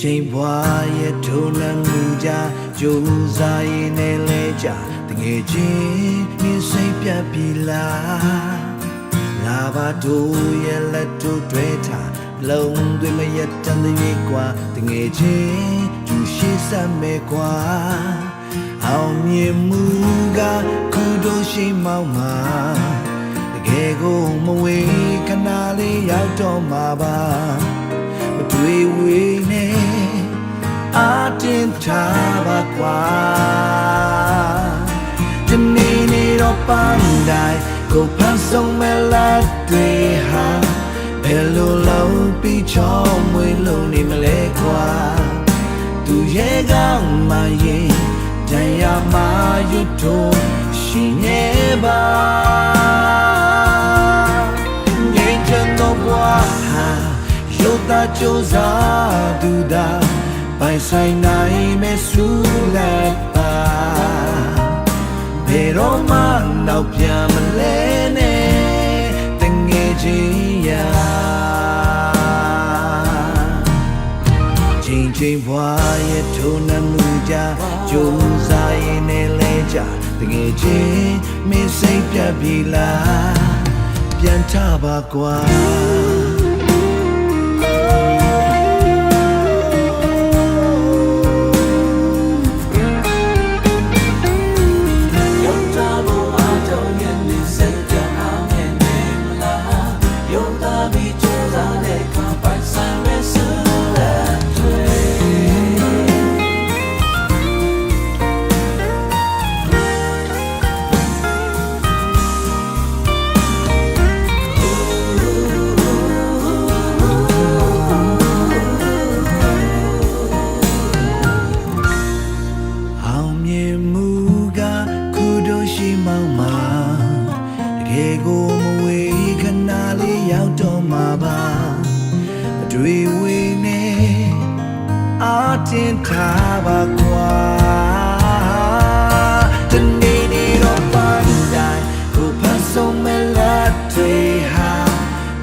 ချိန်ဘွားရဲ့ထိုးလမ်းမှုကြကြိုးစားရင်းနဲ့လဲကြတကယ်ချင်းမြင်စိတ်ပြတ်ပြီလားလာပါတို့ရဲ့လက်တို့တွေထားလုံးတွေမရတန်တဲ့ကွာတကယ်ချင်းသူရှိစမဲကွာအောင်မြင်မှုကကုသိုလ်ရှိမောင်းမှာတကယ်ကိုမဝေးခဏလေးရောက်တော့မှာပါမတွေ့ဝေးနဲ့အာတင်ထားပါကွာဒီနေ့တော့ပန်းတိုင်းကိုဖန်ဆုံးမဲ့လက်တွေဟာဘယ်လိုလုံးပြီးချောင်းမွေးလုံးနေမလဲကွာသူရဲ့ကောင်းမှရင်တရားမှရွတ်တော့ရှိနေပါငြိမ်းချမ်းသောဘဝဟာရုပ်သားကြိုးစားသူသာပိုင်ဆိုင်နိုင်မဲ့ဆူလက်ပါဘယ်တော့မှနောက်ပြန်မလဲနဲ့တငယ်ချင်းရာချိန်ဘွားရဲ့ထိုးနှမှုကြကြိုးစားရင်းနဲ့လဲကြတကယ်ချင်းမင်းစိတ်ပြတ်ပြီလားပြန်ထပါကွာမောင်းမှာတကယ်ကိုမဝေးခဏလေးရောက်တော့မှာပါမတွေ့ဝေးနဲ့အာတင်ထားပါကွာဒီနေ့တော့ပန်းတိုင်းကိုဖန်ဆုံးမဲ့လက်တွေဟာ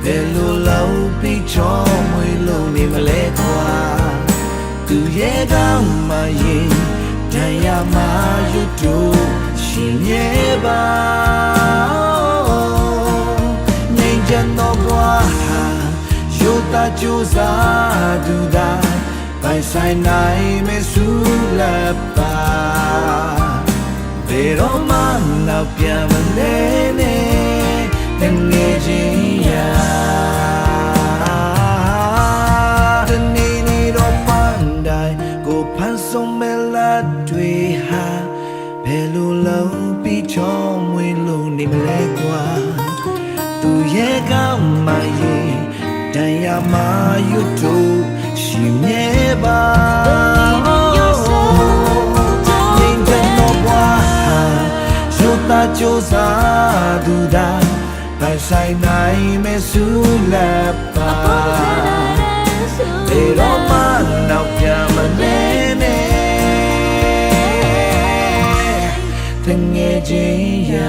ဘယ်လိုလုံးပြီးချောင်းမွေးလုံးနေမလဲကွာသူရဲ့ကောင်းမှရင်တရားမှရွတ်တော့ရှိနေပါငြိမ်းချမ်းသောဘဝဟာရုပ်သားကြိုးစားသူသာပိုင်ဆိုင်နိုင်မဲ့ဆူလက်ပါဘယ်တော့မှနောက်ပြန်မလဲနဲ့တငယ်ချင်းရာဒီနေ့တော့ပန်းတိုင်းကိုဖန်ဆုံးမဲ့လက်တွေဟာဘယ်လိုလုံးပြီးချောင်းမွေးလို့နေမလဲကွာသူရဲ့ကောင်းမှရင်တရားမှရွတ်တော့ရှိနေပါငြိမ်းချမ်းသောဘဝဟာရုပ်သားကြိုးစားသူသာပိုင်ဆိုင်နိုင်မဲ့ဆူလက်ပါဘယ်တော့မှနောက်ပြန်မလဲနဲ့တငယ်ချင်းရာ